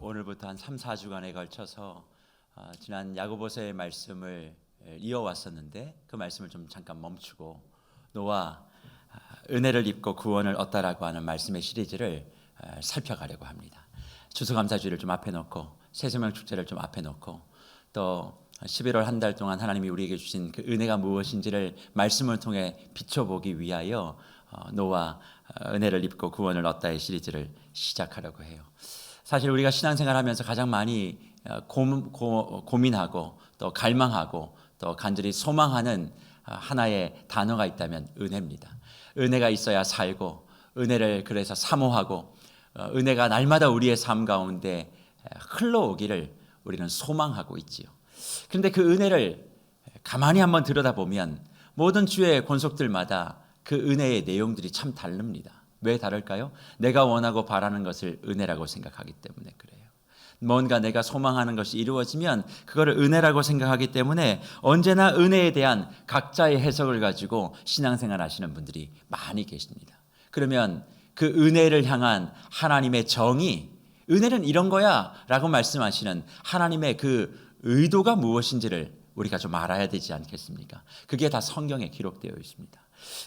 오늘부터 한 3, 4주간에 걸쳐서 지난 야고보서의 말씀을 이어왔었는데 그 말씀을 좀 잠깐 멈추고 노아 은혜를 입고 구원을 얻다라고 하는 말씀의 시리즈를 살펴가려고 합니다. 추수감사주의를 좀 앞에 놓고 새생명축제를 좀 앞에 놓고 또 11월 한 달 동안 하나님이 우리에게 주신 그 은혜가 무엇인지를 말씀을 통해 비춰보기 위하여 노아 은혜를 입고 구원을 얻다의 시리즈를 시작하려고 해요. 사실 우리가 신앙생활하면서 가장 많이 고민하고 또 갈망하고 또 간절히 소망하는 하나의 단어가 있다면 은혜입니다. 은혜가 있어야 살고 은혜를 그래서 사모하고 은혜가 날마다 우리의 삶 가운데 흘러오기를 우리는 소망하고 있지요. 그런데 그 은혜를 가만히 한번 들여다보면 모든 주의 권속들마다 그 은혜의 내용들이 참 다릅니다. 왜 다를까요? 내가 원하고 바라는 것을 은혜라고 생각하기 때문에 그래요. 뭔가 내가 소망하는 것이 이루어지면 그거를 은혜라고 생각하기 때문에 언제나 은혜에 대한 각자의 해석을 가지고 신앙생활 하시는 분들이 많이 계십니다. 그러면 그 은혜를 향한 하나님의 정의, 은혜는 이런 거야 라고 말씀하시는 하나님의 그 의도가 무엇인지를 우리가 좀 알아야 되지 않겠습니까? 그게 다 성경에 기록되어 있습니다.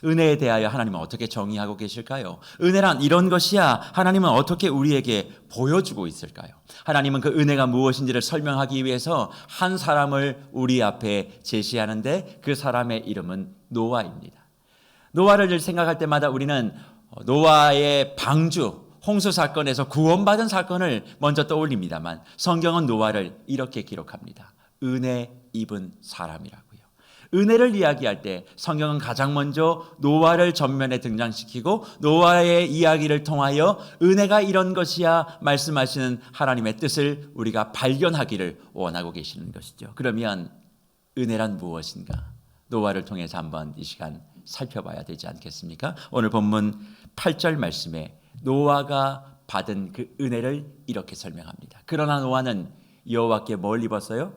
은혜에 대하여 하나님은 어떻게 정의하고 계실까요? 은혜란 이런 것이야 하나님은 어떻게 우리에게 보여주고 있을까요? 하나님은 그 은혜가 무엇인지를 설명하기 위해서 한 사람을 우리 앞에 제시하는데 그 사람의 이름은 노아입니다. 노아를 생각할 때마다 우리는 노아의 방주 홍수 사건에서 구원받은 사건을 먼저 떠올립니다만 성경은 노아를 이렇게 기록합니다. 은혜 입은 사람이라고요. 은혜를 이야기할 때 성경은 가장 먼저 노아를 전면에 등장시키고 노아의 이야기를 통하여 은혜가 이런 것이야 말씀하시는 하나님의 뜻을 우리가 발견하기를 원하고 계시는 것이죠. 그러면 은혜란 무엇인가? 노아를 통해서 한번 이 시간 살펴봐야 되지 않겠습니까? 오늘 본문 8절 말씀에 노아가 받은 그 은혜를 이렇게 설명합니다. 그러나 노아는 여호와께 뭘 입었어요?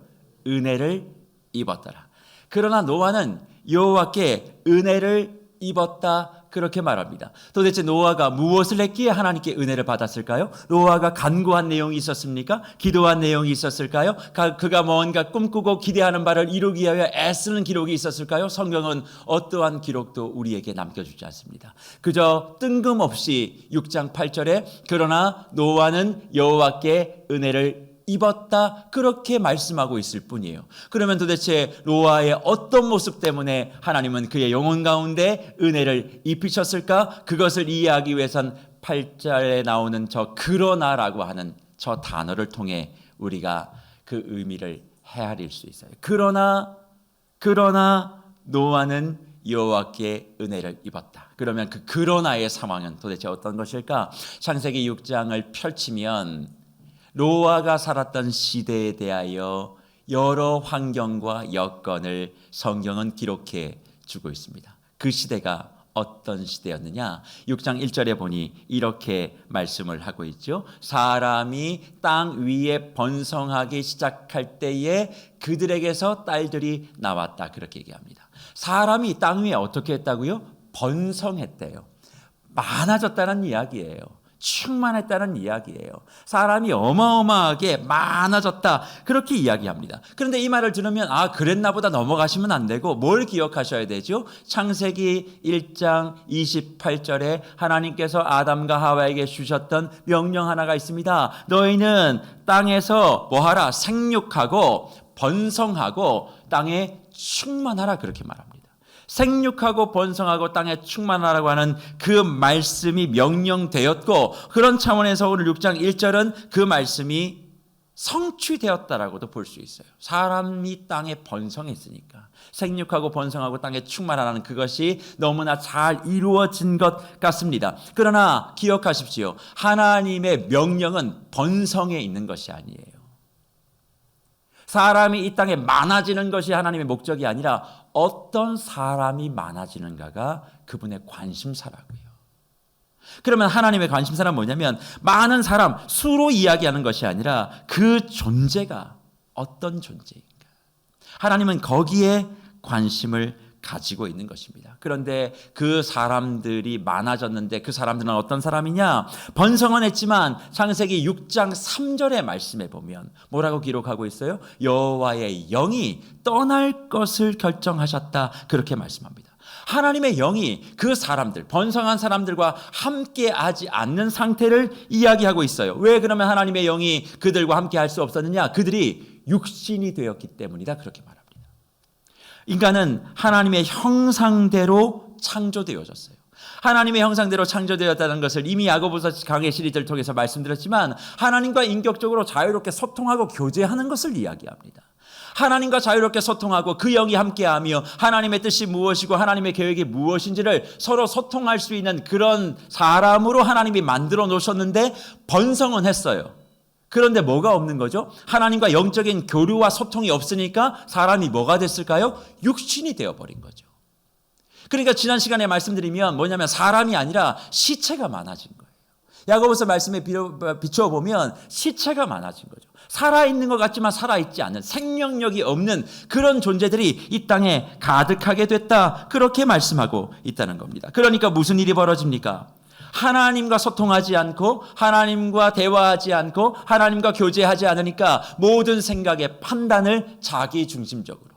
은혜를 입었더라. 그러나 노아는 여호와께 은혜를 입었다 그렇게 말합니다. 도대체 노아가 무엇을 했기에 하나님께 은혜를 받았을까요? 노아가 간구한 내용이 있었습니까? 기도한 내용이 있었을까요? 그가 뭔가 꿈꾸고 기대하는 바를 이루기 위하여 애쓰는 기록이 있었을까요? 성경은 어떠한 기록도 우리에게 남겨주지 않습니다. 그저 뜬금없이 6장 8절에 그러나 노아는 여호와께 은혜를 입었다 그렇게 말씀하고 있을 뿐이에요. 그러면 도대체 노아의 어떤 모습 때문에 하나님은 그의 영혼 가운데 은혜를 입히셨을까? 그것을 이해하기 위해선 8절에 나오는 저 그러나라고 하는 저 단어를 통해 우리가 그 의미를 헤아릴 수 있어요. 그러나 노아는 여호와께 은혜를 입었다. 그러면 그 그러나의 상황은 도대체 어떤 것일까? 창세기 6장을 펼치면 노아가 살았던 시대에 대하여 여러 환경과 여건을 성경은 기록해 주고 있습니다. 그 시대가 어떤 시대였느냐? 6장 1절에 보니 이렇게 말씀을 하고 있죠. 사람이 땅 위에 번성하기 시작할 때에 그들에게서 딸들이 나왔다 그렇게 얘기합니다. 사람이 땅 위에 어떻게 했다고요? 번성했대요. 많아졌다는 이야기예요. 충만했다는 이야기예요. 사람이 어마어마하게 많아졌다 그렇게 이야기합니다. 그런데 이 말을 들으면 그랬나 보다 넘어가시면 안 되고 뭘 기억하셔야 되죠? 창세기 1장 28절에 하나님께서 아담과 하와에게 주셨던 명령 하나가 있습니다. 너희는 땅에서 뭐하라? 생육하고 번성하고 땅에 충만하라 그렇게 말합니다. 생육하고 번성하고 땅에 충만하라고 하는 그 말씀이 명령되었고 그런 차원에서 오늘 6장 1절은 그 말씀이 성취되었다라고도 볼 수 있어요. 사람이 땅에 번성했으니까 생육하고 번성하고 땅에 충만하라는 그것이 너무나 잘 이루어진 것 같습니다. 그러나 기억하십시오. 하나님의 명령은 번성에 있는 것이 아니에요. 사람이 이 땅에 많아지는 것이 하나님의 목적이 아니라 어떤 사람이 많아지는가가 그분의 관심사라고요. 그러면 하나님의 관심사는 뭐냐면 많은 사람, 수로 이야기하는 것이 아니라 그 존재가 어떤 존재인가. 하나님은 거기에 관심을 가지고 있는 것입니다. 그런데 그 사람들이 많아졌는데 그 사람들은 어떤 사람이냐? 번성은 했지만 창세기 6장 3절의 말씀에 보면 뭐라고 기록하고 있어요? 여호와의 영이 떠날 것을 결정하셨다. 그렇게 말씀합니다. 하나님의 영이 그 사람들, 번성한 사람들과 함께하지 않는 상태를 이야기하고 있어요. 왜 그러면 하나님의 영이 그들과 함께할 수 없었느냐? 그들이 육신이 되었기 때문이다. 그렇게 말합니다. 인간은 하나님의 형상대로 창조되어졌어요. 하나님의 형상대로 창조되었다는 것을 이미 야고보서 강해 시리즈를 통해서 말씀드렸지만 하나님과 인격적으로 자유롭게 소통하고 교제하는 것을 이야기합니다. 하나님과 자유롭게 소통하고 그 영이 함께하며 하나님의 뜻이 무엇이고 하나님의 계획이 무엇인지를 서로 소통할 수 있는 그런 사람으로 하나님이 만들어 놓으셨는데 번성은 했어요. 그런데 뭐가 없는 거죠? 하나님과 영적인 교류와 소통이 없으니까 사람이 뭐가 됐을까요? 육신이 되어버린 거죠. 그러니까 지난 시간에 말씀드리면 뭐냐면 사람이 아니라 시체가 많아진 거예요. 야고보서 말씀에 비추어 보면 시체가 많아진 거죠. 살아있는 것 같지만 살아있지 않은 생명력이 없는 그런 존재들이 이 땅에 가득하게 됐다. 그렇게 말씀하고 있다는 겁니다. 그러니까 무슨 일이 벌어집니까? 하나님과 소통하지 않고 하나님과 대화하지 않고 하나님과 교제하지 않으니까 모든 생각의 판단을 자기 중심적으로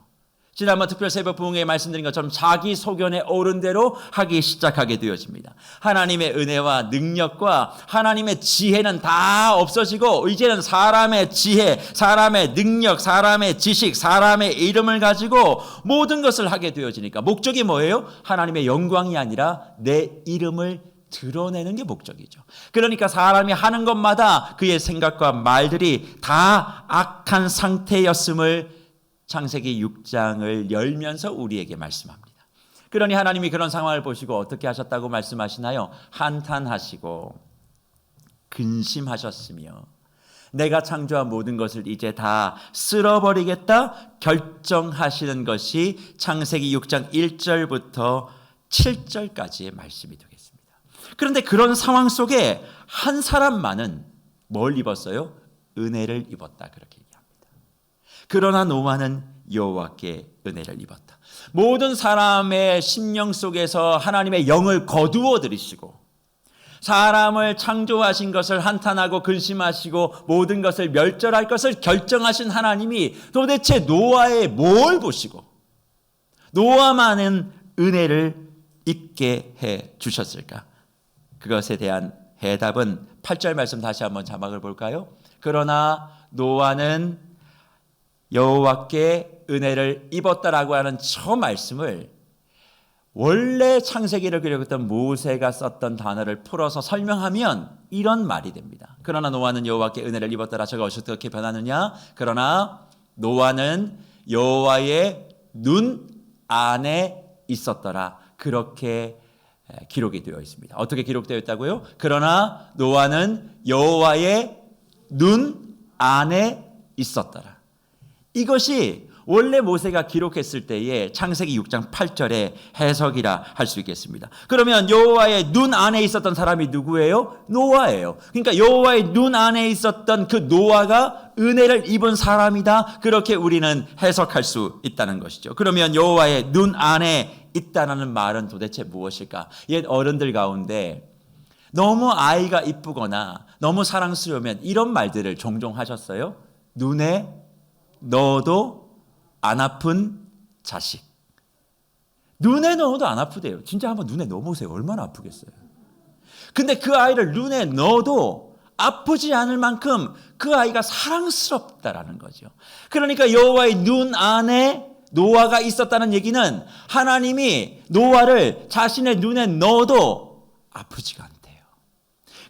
지난번 특별 새벽 부흥회에 말씀드린 것처럼 자기 소견에 오른 대로 하기 시작하게 되어집니다. 하나님의 은혜와 능력과 하나님의 지혜는 다 없어지고 이제는 사람의 지혜, 사람의 능력, 사람의 지식, 사람의 이름을 가지고 모든 것을 하게 되어지니까 목적이 뭐예요? 하나님의 영광이 아니라 내 이름을 드러내는 게 목적이죠. 그러니까 사람이 하는 것마다 그의 생각과 말들이 다 악한 상태였음을 창세기 6장을 열면서 우리에게 말씀합니다. 그러니 하나님이 그런 상황을 보시고 어떻게 하셨다고 말씀하시나요? 한탄하시고 근심하셨으며 내가 창조한 모든 것을 이제 다 쓸어버리겠다 결정하시는 것이 창세기 6장 1절부터 7절까지의 말씀이 되겠습니다. 그런데 그런 상황 속에 한 사람만은 뭘 입었어요? 은혜를 입었다. 그렇게 얘기합니다. 그러나 노아는 여호와께 은혜를 입었다. 모든 사람의 심령 속에서 하나님의 영을 거두어 들이시고 사람을 창조하신 것을 한탄하고 근심하시고 모든 것을 멸절할 것을 결정하신 하나님이 도대체 노아의 뭘 보시고 노아만은 은혜를 입게 해 주셨을까? 그것에 대한 해답은 8절 말씀 다시 한번 자막을 볼까요? 그러나 노아는 여호와께 은혜를 입었다라고 하는 저 말씀을 원래 창세기를 기록했던 모세가 썼던 단어를 풀어서 설명하면 이런 말이 됩니다. 그러나 노아는 여호와께 은혜를 입었더라. 저가 어떻게 변하느냐? 그러나 노아는 여호와의 눈 안에 있었더라. 그렇게 기록이 되어 있습니다. 어떻게 기록되어 있다고요? 그러나 노아는 여호와의 눈 안에 있었더라. 이것이 원래 모세가 기록했을 때의 창세기 6장 8절의 해석이라 할 수 있겠습니다. 그러면 여호와의 눈 안에 있었던 사람이 누구예요? 노아예요. 그러니까 여호와의 눈 안에 있었던 그 노아가 은혜를 입은 사람이다. 그렇게 우리는 해석할 수 있다는 것이죠. 그러면 여호와의 눈 안에 있다는 말은 도대체 무엇일까? 옛 어른들 가운데 너무 아이가 이쁘거나 너무 사랑스러우면 이런 말들을 종종 하셨어요. 눈에 넣어도 안 아픈 자식. 눈에 넣어도 안 아프대요. 진짜 한번 눈에 넣어보세요. 얼마나 아프겠어요. 근데 그 아이를 눈에 넣어도 아프지 않을 만큼 그 아이가 사랑스럽다라는 거죠. 그러니까 여호와의 눈 안에 노아가 있었다는 얘기는 하나님이 노아를 자신의 눈에 넣어도 아프지가 않대요.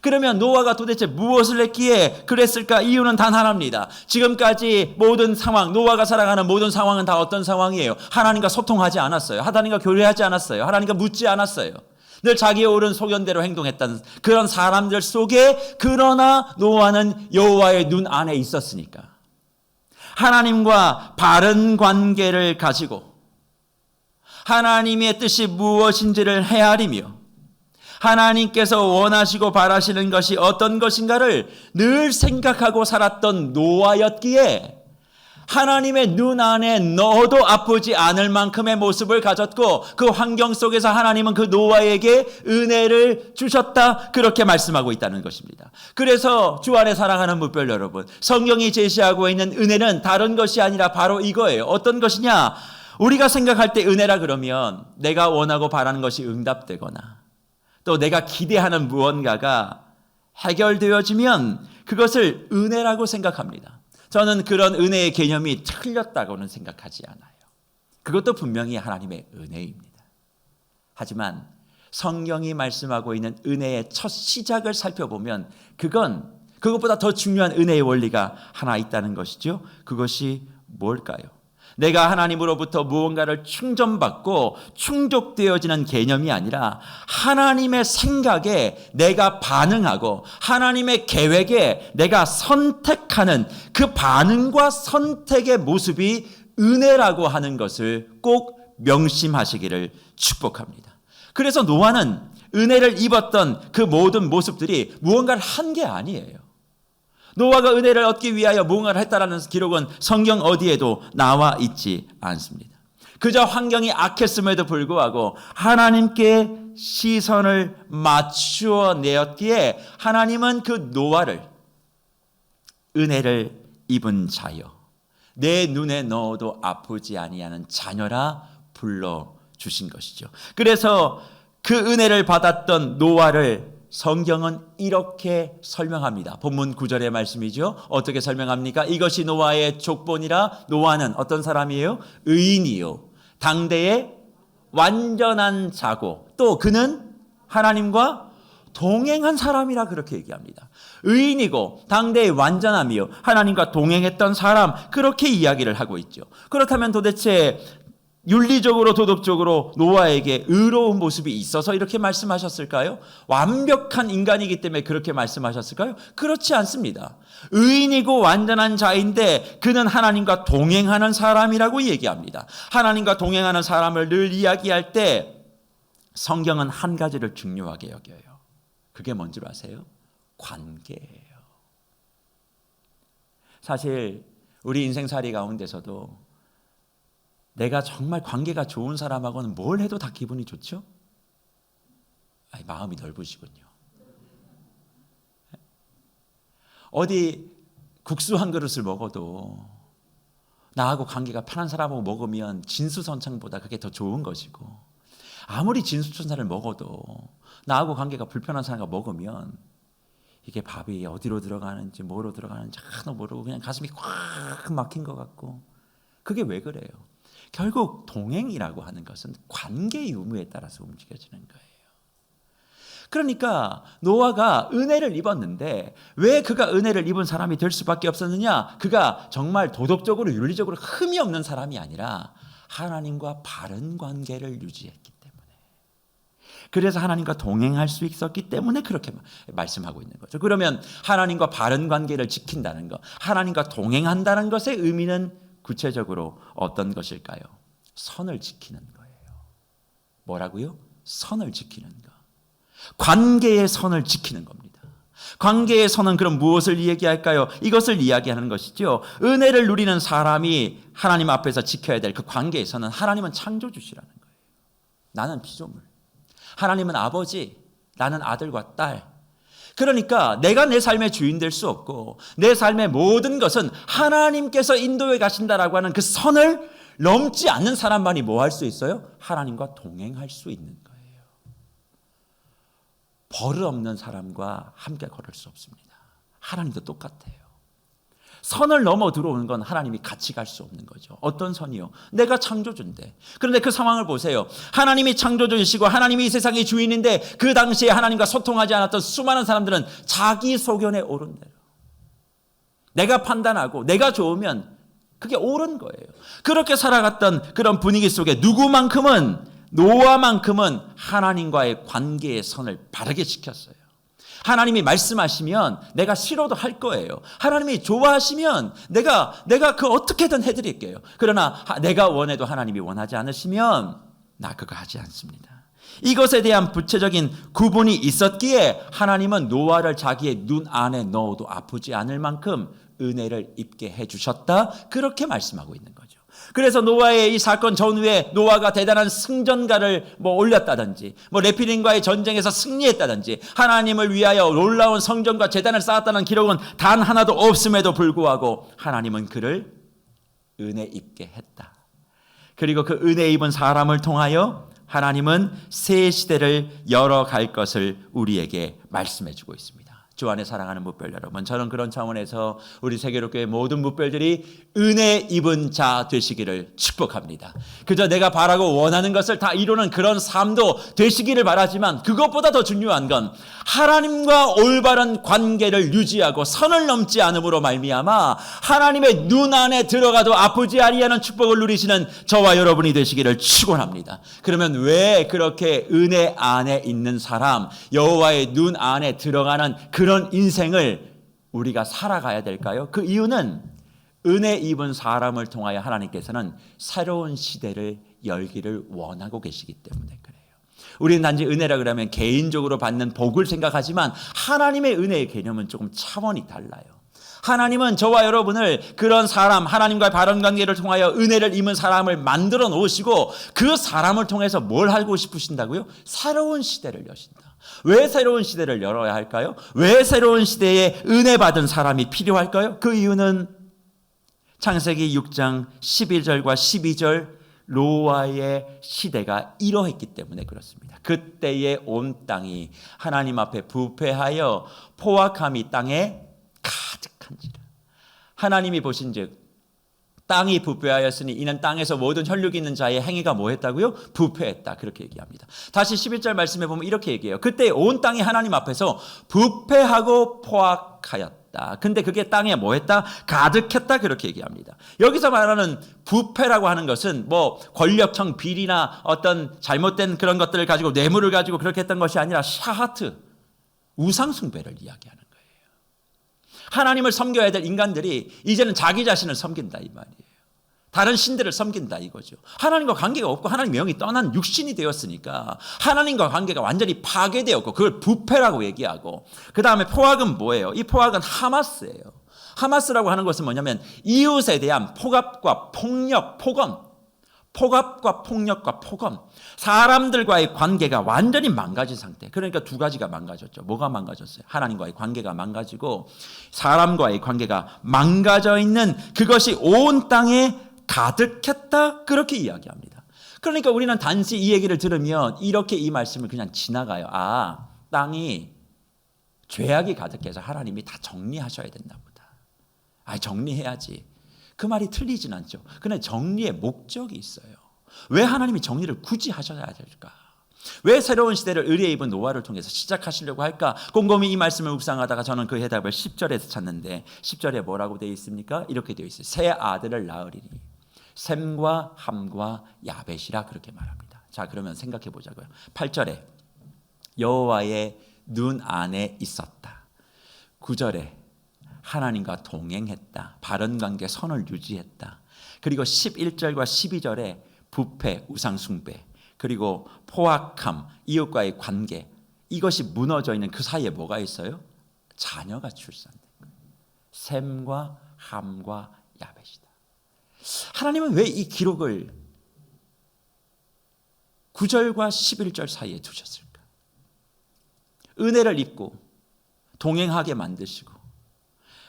그러면 노아가 도대체 무엇을 했기에 그랬을까? 이유는 단 하나입니다. 지금까지 모든 상황, 노아가 살아가는 모든 상황은 다 어떤 상황이에요? 하나님과 소통하지 않았어요. 하나님과 교류하지 않았어요. 하나님과 묻지 않았어요. 늘 자기의 옳은 소견대로 행동했다는 그런 사람들 속에 그러나 노아는 여호와의 눈 안에 있었으니까 하나님과 바른 관계를 가지고 하나님의 뜻이 무엇인지를 헤아리며 하나님께서 원하시고 바라시는 것이 어떤 것인가를 늘 생각하고 살았던 노아였기에 하나님의 눈 안에 넣어도 아프지 않을 만큼의 모습을 가졌고 그 환경 속에서 하나님은 그 노아에게 은혜를 주셨다. 그렇게 말씀하고 있다는 것입니다. 그래서 주 안에 사랑하는 무별 여러분, 성경이 제시하고 있는 은혜는 다른 것이 아니라 바로 이거예요. 어떤 것이냐? 우리가 생각할 때 은혜라 그러면 내가 원하고 바라는 것이 응답되거나 또 내가 기대하는 무언가가 해결되어지면 그것을 은혜라고 생각합니다. 저는 그런 은혜의 개념이 틀렸다고는 생각하지 않아요. 그것도 분명히 하나님의 은혜입니다. 하지만 성경이 말씀하고 있는 은혜의 첫 시작을 살펴보면 그것보다 더 중요한 은혜의 원리가 하나 있다는 것이죠. 그것이 뭘까요? 내가 하나님으로부터 무언가를 충전받고 충족되어지는 개념이 아니라 하나님의 생각에 내가 반응하고 하나님의 계획에 내가 선택하는 그 반응과 선택의 모습이 은혜라고 하는 것을 꼭 명심하시기를 축복합니다. 그래서 노아는 은혜를 입었던 그 모든 모습들이 무언가를 한 게 아니에요. 노아가 은혜를 얻기 위하여 무언가를 했다라는 기록은 성경 어디에도 나와 있지 않습니다. 그저 환경이 악했음에도 불구하고 하나님께 시선을 맞추어 내었기에 하나님은 그 노아를 은혜를 입은 자여 내 눈에 넣어도 아프지 아니하는 자녀라 불러주신 것이죠. 그래서 그 은혜를 받았던 노아를 성경은 이렇게 설명합니다. 본문 9절의 말씀이죠. 어떻게 설명합니까? 이것이 노아의 족본이라. 노아는 어떤 사람이에요? 의인이요 당대의 완전한 자고 또 그는 하나님과 동행한 사람이라 그렇게 얘기합니다. 의인이고 당대의 완전함이요 하나님과 동행했던 사람, 그렇게 이야기를 하고 있죠. 그렇다면 도대체 윤리적으로 도덕적으로 노아에게 의로운 모습이 있어서 이렇게 말씀하셨을까요? 완벽한 인간이기 때문에 그렇게 말씀하셨을까요? 그렇지 않습니다. 의인이고 완전한 자인데 그는 하나님과 동행하는 사람이라고 얘기합니다. 하나님과 동행하는 사람을 늘 이야기할 때 성경은 한 가지를 중요하게 여겨요. 그게 뭔지 아세요? 관계예요. 사실 우리 인생살이 가운데서도 내가 정말 관계가 좋은 사람하고는 뭘 해도 다 기분이 좋죠? 마음이 넓으시군요. 어디 국수 한 그릇을 먹어도 나하고 관계가 편한 사람하고 먹으면 진수성찬보다 그게 더 좋은 것이고, 아무리 진수성찬을 먹어도 나하고 관계가 불편한 사람과 먹으면 이게 밥이 어디로 들어가는지 뭐로 들어가는지 하나도 모르고 그냥 가슴이 꽉 막힌 것 같고, 그게 왜 그래요? 결국 동행이라고 하는 것은 관계의 의무에 따라서 움직여지는 거예요. 그러니까 노아가 은혜를 입었는데 왜 그가 은혜를 입은 사람이 될 수밖에 없었느냐? 그가 정말 도덕적으로 윤리적으로 흠이 없는 사람이 아니라 하나님과 바른 관계를 유지했기 때문에, 그래서 하나님과 동행할 수 있었기 때문에 그렇게 말씀하고 있는 거죠. 그러면 하나님과 바른 관계를 지킨다는 것, 하나님과 동행한다는 것의 의미는 구체적으로 어떤 것일까요? 선을 지키는 거예요. 뭐라고요? 선을 지키는 것. 관계의 선을 지키는 겁니다. 관계의 선은 그럼 무엇을 얘기할까요? 이것을 이야기하는 것이죠. 은혜를 누리는 사람이 하나님 앞에서 지켜야 될 그 관계의 선은, 하나님은 창조주시라는 거예요. 나는 피조물, 하나님은 아버지, 나는 아들과 딸. 그러니까 내가 내 삶의 주인 될 수 없고 내 삶의 모든 것은 하나님께서 인도해 가신다라고 하는 그 선을 넘지 않는 사람만이 뭐 할 수 있어요? 하나님과 동행할 수 있는 거예요. 버릇없는 사람과 함께 걸을 수 없습니다. 하나님도 똑같아요. 선을 넘어 들어오는 건 하나님이 같이 갈 수 없는 거죠. 어떤 선이요? 내가 창조주인데. 그런데 그 상황을 보세요. 하나님이 창조주이시고 하나님이 이 세상의 주인인데 그 당시에 하나님과 소통하지 않았던 수많은 사람들은 자기 소견에 옳은 대로, 내가 판단하고 내가 좋으면 그게 옳은 거예요. 그렇게 살아갔던 그런 분위기 속에 노아만큼은 하나님과의 관계의 선을 바르게 지켰어요. 하나님이 말씀하시면 내가 싫어도 할 거예요. 하나님이 좋아하시면 내가 그 어떻게든 해드릴게요. 그러나 내가 원해도 하나님이 원하지 않으시면 나 그거 하지 않습니다. 이것에 대한 구체적인 구분이 있었기에 하나님은 노아를 자기의 눈 안에 넣어도 아프지 않을 만큼 은혜를 입게 해주셨다. 그렇게 말씀하고 있는 거죠. 그래서 노아의 이 사건 전후에 노아가 대단한 승전가를 올렸다든지 레피딘과의 전쟁에서 승리했다든지 하나님을 위하여 놀라운 성전과 제단을 쌓았다는 기록은 단 하나도 없음에도 불구하고 하나님은 그를 은혜 입게 했다. 그리고 그 은혜 입은 사람을 통하여 하나님은 새 시대를 열어갈 것을 우리에게 말씀해 주고 있습니다. 주 안에 사랑하는 뭇별 여러분, 저는 그런 차원에서 우리 세계로교회 모든 뭇별들이 은혜 입은 자 되시기를 축복합니다. 그저 내가 바라고 원하는 것을 다 이루는 그런 삶도 되시기를 바라지만 그것보다 더 중요한 건 하나님과 올바른 관계를 유지하고 선을 넘지 않음으로 말미암아 하나님의 눈 안에 들어가도 아프지 아니하는 축복을 누리시는 저와 여러분이 되시기를 축원합니다. 그러면 왜 그렇게 은혜 안에 있는 사람, 여호와의 눈 안에 들어가는 그런 인생을 우리가 살아가야 될까요? 그 이유는 은혜 입은 사람을 통하여 하나님께서는 새로운 시대를 열기를 원하고 계시기 때문에 그래요. 우리는 단지 은혜라 그러면 개인적으로 받는 복을 생각하지만 하나님의 은혜의 개념은 조금 차원이 달라요. 하나님은 저와 여러분을 그런 사람, 하나님과의 바른 관계를 통하여 은혜를 입은 사람을 만들어 놓으시고 그 사람을 통해서 뭘 하고 싶으신다고요? 새로운 시대를 여신다. 왜 새로운 시대를 열어야 할까요? 왜 새로운 시대에 은혜 받은 사람이 필요할까요? 그 이유는 창세기 6장 11절과 12절 노아의 시대가 이러했기 때문에 그렇습니다. 그때의 온 땅이 하나님 앞에 부패하여 포악함이 땅에 가득한지라. 하나님이 보신즉 땅이 부패하였으니 이는 땅에서 모든 혈육이 있는 자의 행위가 뭐했다고요? 부패했다. 그렇게 얘기합니다. 다시 11절 말씀해 보면 이렇게 얘기해요. 그때 온 땅이 하나님 앞에서 부패하고 포악하였다. 근데 그게 땅에 뭐했다? 가득했다. 그렇게 얘기합니다. 여기서 말하는 부패라고 하는 것은 권력형 비리나 어떤 잘못된 그런 것들을 가지고 뇌물을 가지고 그렇게 했던 것이 아니라 샤하트, 우상숭배를 이야기하는 거예요. 하나님을 섬겨야 될 인간들이 이제는 자기 자신을 섬긴다 이 말이에요. 다른 신들을 섬긴다 이거죠. 하나님과 관계가 없고 하나님 명이 떠난 육신이 되었으니까 하나님과 관계가 완전히 파괴되었고 그걸 부패라고 얘기하고, 그 다음에 포악은 뭐예요? 이 포악은 하마스예요. 하마스라고 하는 것은 뭐냐면 이웃에 대한 포갑과 폭력, 포갑과 폭력과 폭언, 사람들과의 관계가 완전히 망가진 상태. 그러니까 두 가지가 망가졌죠. 뭐가 망가졌어요? 하나님과의 관계가 망가지고 사람과의 관계가 망가져 있는 그것이 온 땅에 가득했다. 그렇게 이야기합니다. 그러니까 우리는 단지 이 얘기를 들으면 이렇게 이 말씀을 그냥 지나가요. 땅이 죄악이 가득해서 하나님이 다 정리하셔야 됐나 보다. 정리해야지. 그 말이 틀리진 않죠. 그런데 정리의 목적이 있어요. 왜 하나님이 정리를 굳이 하셔야 될까? 왜 새로운 시대를 의리에 입은 노아를 통해서 시작하시려고 할까? 곰곰이 이 말씀을 묵상하다가 저는 그 해답을 10절에서 찾는데 10절에 뭐라고 되어 있습니까? 이렇게 되어 있어요. 새 아들을 낳으리니 셈과 함과 야벳이라 그렇게 말합니다. 자, 그러면 생각해 보자고요. 8절에 여호와의 눈 안에 있었다. 9절에 하나님과 동행했다. 바른 관계 선을 유지했다. 그리고 11절과 12절에 부패, 우상숭배, 그리고 포악함, 이웃과의 관계, 이것이 무너져 있는 그 사이에 뭐가 있어요? 자녀가 출산된 거예요. 셈과 함과 야벳이다. 하나님은 왜 이 기록을 9절과 11절 사이에 두셨을까? 은혜를 입고 동행하게 만드시고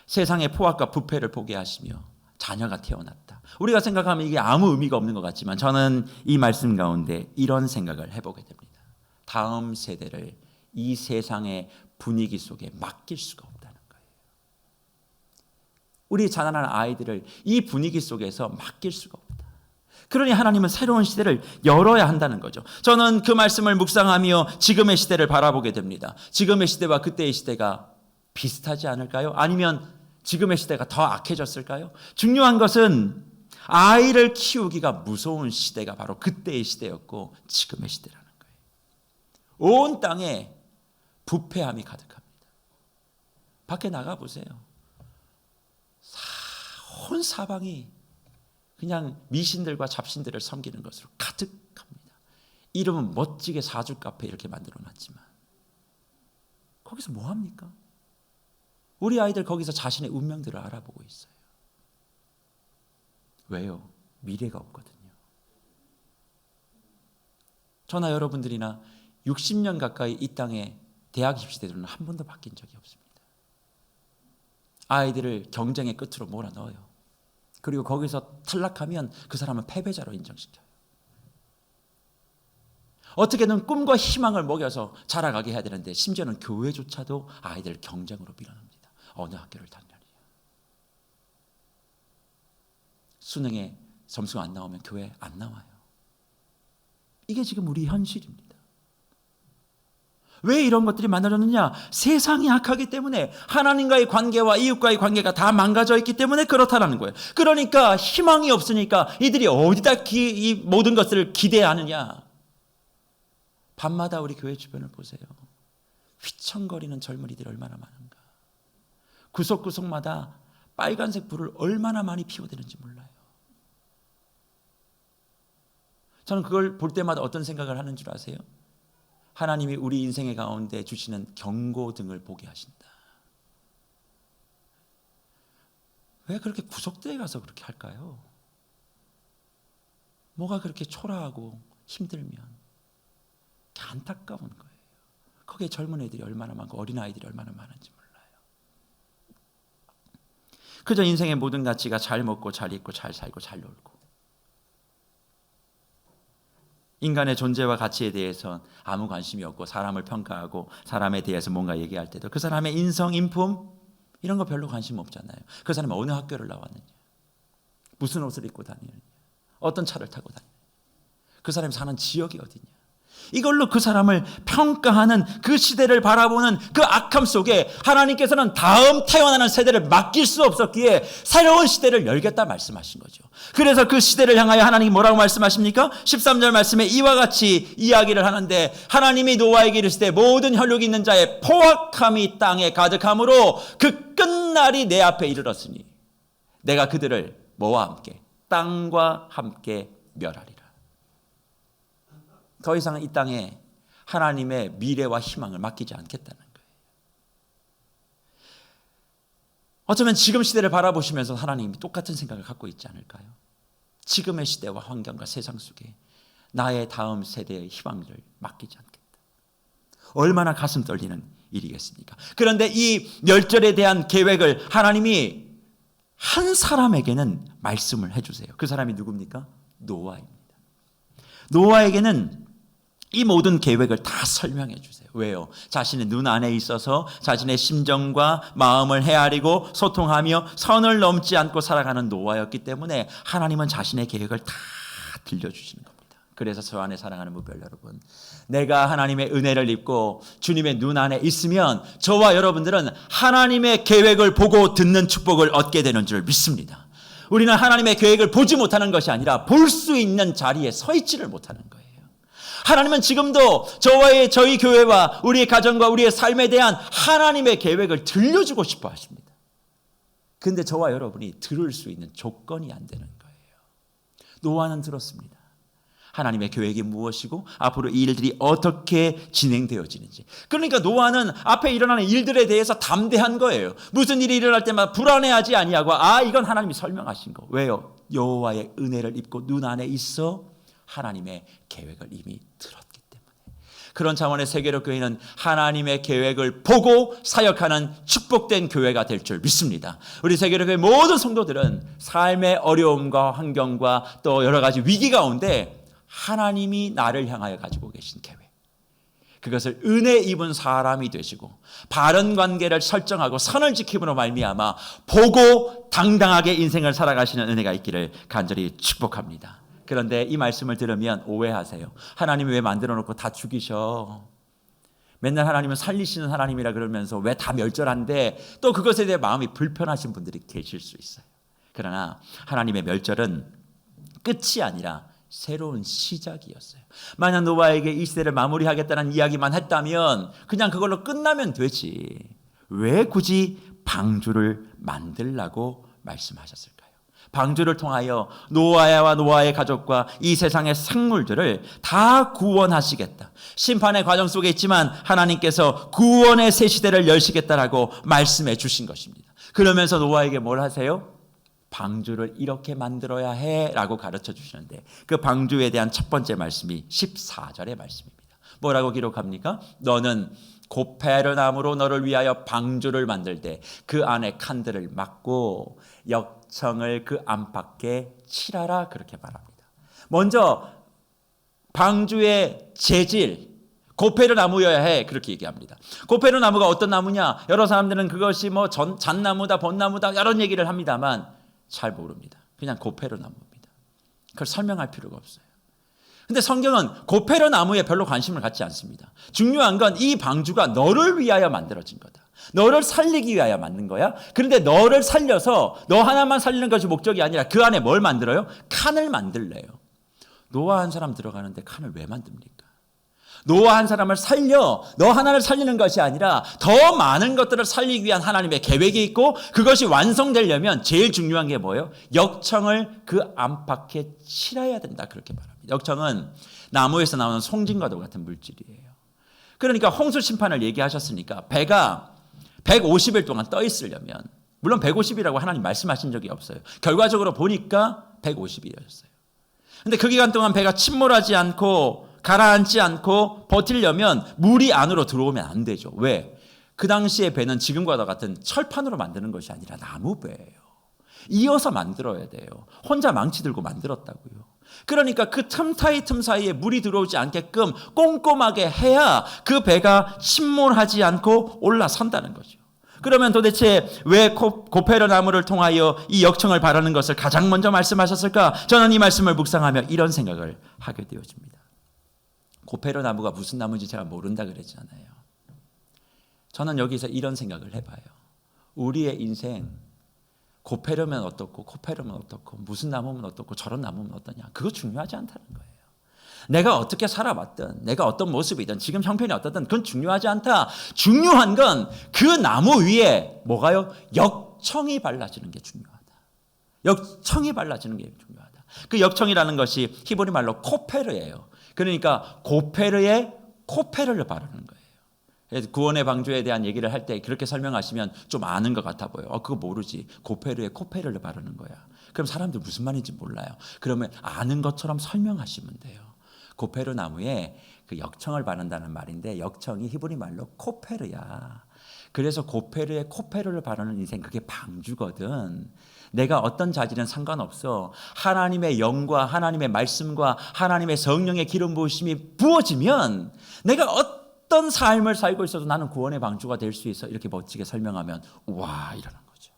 세상의 포악과 부패를 보게 하시며 자녀가 태어났다. 우리가 생각하면 이게 아무 의미가 없는 것 같지만 저는 이 말씀 가운데 이런 생각을 해보게 됩니다. 다음 세대를 이 세상의 분위기 속에 맡길 수가 없다는 거예요. 우리 자라나는 아이들을 이 분위기 속에서 맡길 수가 없다. 그러니 하나님은 새로운 시대를 열어야 한다는 거죠. 저는 그 말씀을 묵상하며 지금의 시대를 바라보게 됩니다. 지금의 시대와 그때의 시대가 비슷하지 않을까요? 아니면 지금의 시대가 더 악해졌을까요? 중요한 것은 아이를 키우기가 무서운 시대가 바로 그때의 시대였고 지금의 시대라는 거예요. 온 땅에 부패함이 가득합니다. 밖에 나가보세요. 온 사방이 그냥 미신들과 잡신들을 섬기는 것으로 가득합니다. 이름은 멋지게 사주 카페 이렇게 만들어 놨지만 거기서 뭐 합니까? 우리 아이들 거기서 자신의 운명들을 알아보고 있어요. 왜요? 미래가 없거든요. 저나 여러분들이나 60년 가까이 이 땅에 대학 입시대로는 한 번도 바뀐 적이 없습니다. 아이들을 경쟁의 끝으로 몰아넣어요. 그리고 거기서 탈락하면 그 사람은 패배자로 인정시켜요. 어떻게든 꿈과 희망을 먹여서 자라가게 해야 되는데 심지어는 교회조차도 아이들 경쟁으로 밀어넣습니다. 어느 학교를 다니느냐. 수능에 점수가 안 나오면 교회 안 나와요. 이게 지금 우리 현실입니다. 왜 이런 것들이 만들어졌느냐? 세상이 악하기 때문에 하나님과의 관계와 이웃과의 관계가 다 망가져 있기 때문에 그렇다라는 거예요. 그러니까 희망이 없으니까 이들이 어디다 이 모든 것을 기대하느냐? 밤마다 우리 교회 주변을 보세요. 휘청거리는 젊은이들이 얼마나 많은가. 구석구석마다 빨간색 불을 얼마나 많이 피워대는지 몰라요. 저는 그걸 볼 때마다 어떤 생각을 하는 줄 아세요? 하나님이 우리 인생의 가운데 주시는 경고등을 보게 하신다. 왜 그렇게 구석대에 가서 그렇게 할까요? 뭐가 그렇게 초라하고 힘들면 안타까운 거예요. 거기에 젊은 애들이 얼마나 많고 어린아이들이 얼마나 많은지 몰라요. 그저 인생의 모든 가치가 잘 먹고 잘 입고 잘 살고 잘 놀고, 인간의 존재와 가치에 대해서 아무 관심이 없고 사람을 평가하고 사람에 대해서 뭔가 얘기할 때도 그 사람의 인성, 인품 이런 거 별로 관심 없잖아요. 그 사람이 어느 학교를 나왔느냐, 무슨 옷을 입고 다니느냐, 어떤 차를 타고 다니느냐, 그 사람이 사는 지역이 어디냐, 이걸로 그 사람을 평가하는 그 시대를 바라보는 그 악함 속에 하나님께서는 다음 태어나는 세대를 맡길 수 없었기에 새로운 시대를 열겠다 말씀하신 거죠. 그래서 그 시대를 향하여 하나님이 뭐라고 말씀하십니까? 13절 말씀에 이와 같이 이야기를 하는데, 하나님이 노아에게 이르시되 모든 혈육이 있는 자의 포악함이 땅에 가득함으로 그 끝날이 내 앞에 이르렀으니 내가 그들을 뭐와 함께? 땅과 함께 멸하리라. 더 이상 이 땅에 하나님의 미래와 희망을 맡기지 않겠다는 거예요. 어쩌면 지금 시대를 바라보시면서 하나님이 똑같은 생각을 갖고 있지 않을까요? 지금의 시대와 환경과 세상 속에 나의 다음 세대의 희망을 맡기지 않겠다. 얼마나 가슴 떨리는 일이겠습니까? 그런데 이 멸절에 대한 계획을 하나님이 한 사람에게는 말씀을 해주세요. 그 사람이 누굽니까? 노아입니다. 노아에게는 이 모든 계획을 다 설명해 주세요. 왜요? 자신의 눈 안에 있어서 자신의 심정과 마음을 헤아리고 소통하며 선을 넘지 않고 살아가는 노아였기 때문에 하나님은 자신의 계획을 다 들려주시는 겁니다. 그래서 저 안에 사랑하는 무별 여러분, 내가 하나님의 은혜를 입고 주님의 눈 안에 있으면 저와 여러분들은 하나님의 계획을 보고 듣는 축복을 얻게 되는 줄 믿습니다. 우리는 하나님의 계획을 보지 못하는 것이 아니라 볼 수 있는 자리에 서 있지를 못하는 거예요. 하나님은 지금도 저희 교회와 우리의 가정과 우리의 삶에 대한 하나님의 계획을 들려주고 싶어 하십니다. 그런데 저와 여러분이 들을 수 있는 조건이 안 되는 거예요. 노아는 들었습니다. 하나님의 계획이 무엇이고 앞으로 이 일들이 어떻게 진행되어지는지. 그러니까 노아는 앞에 일어나는 일들에 대해서 담대한 거예요. 무슨 일이 일어날 때마다 불안해하지 아니하고, 이건 하나님이 설명하신 거. 왜요? 여호와의 은혜를 입고 눈 안에 있어 하나님의 계획을 이미 들었기 때문에. 그런 차원의 세계로 교회는 하나님의 계획을 보고 사역하는 축복된 교회가 될 줄 믿습니다. 우리 세계로 교회 모든 성도들은 삶의 어려움과 환경과 또 여러 가지 위기 가운데 하나님이 나를 향하여 가지고 계신 계획, 그것을 은혜 입은 사람이 되시고 바른 관계를 설정하고 선을 지킴으로 말미암아 보고 당당하게 인생을 살아가시는 은혜가 있기를 간절히 축복합니다. 그런데 이 말씀을 들으면 오해하세요. 하나님이 왜 만들어 놓고 다 죽이셔? 맨날 하나님은 살리시는 하나님이라 그러면서 왜 다 멸절한데, 또 그것에 대해 마음이 불편하신 분들이 계실 수 있어요. 그러나 하나님의 멸절은 끝이 아니라 새로운 시작이었어요. 만약 노아에게 이 시대를 마무리하겠다는 이야기만 했다면 그냥 그걸로 끝나면 되지, 왜 굳이 방주를 만들라고 말씀하셨을까요? 방주를 통하여 노아와 노아의 가족과 이 세상의 생물들을 다 구원하시겠다. 심판의 과정 속에 있지만 하나님께서 구원의 새 시대를 열시겠다라고 말씀해 주신 것입니다. 그러면서 노아에게 뭘 하세요? 방주를 이렇게 만들어야 해라고 가르쳐 주시는데 그 방주에 대한 첫 번째 말씀이 14절의 말씀입니다. 뭐라고 기록합니까? 너는 고페르나무로 너를 위하여 방주를 만들 때 그 안에 칸들을 막고 역청을 그 안팎에 칠하라 그렇게 말합니다. 먼저 방주의 재질 고페르나무여야 해 그렇게 얘기합니다. 고페르나무가 어떤 나무냐? 여러 사람들은 그것이 뭐 잣나무다 벚나무다 이런 얘기를 합니다만 잘 모릅니다. 그냥 고페르나무입니다. 그걸 설명할 필요가 없어요. 근데 성경은 고페르나무에 별로 관심을 갖지 않습니다. 중요한 건 이 방주가 너를 위하여 만들어진 거다. 너를 살리기 위하여 만든 거야. 그런데 너를 살려서 너 하나만 살리는 것이 목적이 아니라 그 안에 뭘 만들어요? 칸을 만들래요. 노아 한 사람 들어가는데 칸을 왜 만듭니까? 노아 한 사람을 살려 너 하나를 살리는 것이 아니라 더 많은 것들을 살리기 위한 하나님의 계획이 있고 그것이 완성되려면 제일 중요한 게 뭐예요? 역청을 그 안팎에 칠해야 된다 그렇게 말합니다. 역청은 나무에서 나오는 송진과도 같은 물질이에요. 그러니까 홍수 심판을 얘기하셨으니까 배가 150일 동안 떠 있으려면 물론 150이라고 하나님 말씀하신 적이 없어요. 결과적으로 보니까 150일이었어요. 근데 그 기간 동안 배가 침몰하지 않고 가라앉지 않고 버티려면 물이 안으로 들어오면 안 되죠. 왜? 그 당시에 배는 지금과 같은 철판으로 만드는 것이 아니라 나무배예요. 이어서 만들어야 돼요. 혼자 망치 들고 만들었다고요. 그러니까 그 틈 사이에 물이 들어오지 않게끔 꼼꼼하게 해야 그 배가 침몰하지 않고 올라선다는 거죠. 그러면 도대체 왜 고페르나무를 통하여 이 역청을 바라는 것을 가장 먼저 말씀하셨을까? 저는 이 말씀을 묵상하며 이런 생각을 하게 되어집니다. 고페르나무가 무슨 나무인지 제가 모른다 그랬잖아요. 저는 여기서 이런 생각을 해봐요. 우리의 인생 고페르면 어떻고 코페르면 어떻고 무슨 나무면 어떻고 저런 나무면 어떠냐 그거 중요하지 않다는 거예요. 내가 어떻게 살아왔든 내가 어떤 모습이든 지금 형편이 어떻든 그건 중요하지 않다. 중요한 건 그 나무 위에 뭐가요? 역청이 발라지는 게 중요하다. 역청이 발라지는 게 중요하다. 그 역청이라는 것이 히브리 말로 코페르예요. 그러니까 고페르에 코페르를 바르는 거예요. 그래서 구원의 방주에 대한 얘기를 할 때 그렇게 설명하시면 좀 아는 것 같아 보여요. 그거 모르지. 고페르에 코페르를 바르는 거야. 그럼 사람들 무슨 말인지 몰라요. 그러면 아는 것처럼 설명하시면 돼요. 고페르 나무에 그 역청을 바른다는 말인데 역청이 히브리 말로 코페르야. 그래서 고페르에 코페르를 바르는 인생 그게 방주거든. 내가 어떤 자질은 상관없어. 하나님의 영과 하나님의 말씀과 하나님의 성령의 기름 부으심이 부어지면 내가 어떤 삶을 살고 있어도 나는 구원의 방주가 될 수 있어. 이렇게 멋지게 설명하면 와 이러는 거죠.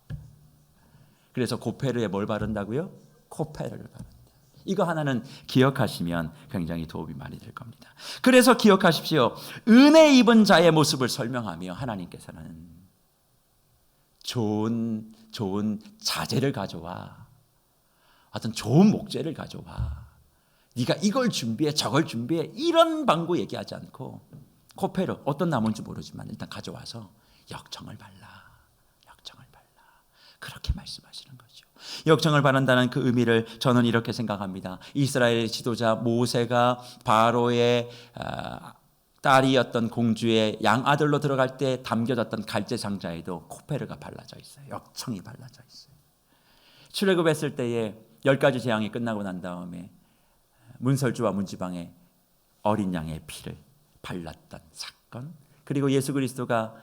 그래서 고페르에 뭘 바른다고요? 코페르를 바른다. 이거 하나는 기억하시면 굉장히 도움이 많이 될 겁니다. 그래서 기억하십시오. 은혜 입은 자의 모습을 설명하며 하나님께서는 좋은 자재를 가져와. 어떤 좋은 목재를 가져와. 네가 이걸 준비해 저걸 준비해 이런 방구 얘기하지 않고 코페르 어떤 나무인지 모르지만 일단 가져와서 역청을 발라. 그렇게 말씀하시는 거죠. 역청을 바른다는 그 의미를 저는 이렇게 생각합니다. 이스라엘 지도자 모세가 바로의 딸이었던 공주의 양아들로 들어갈 때 담겨졌던 갈대 상자에도 코페르가 발라져 있어요. 역청이 발라져 있어요. 출애굽했을 때에 10가지 재앙이 끝나고 난 다음에 문설주와 문지방에 어린 양의 피를 발랐던 사건, 그리고 예수 그리스도가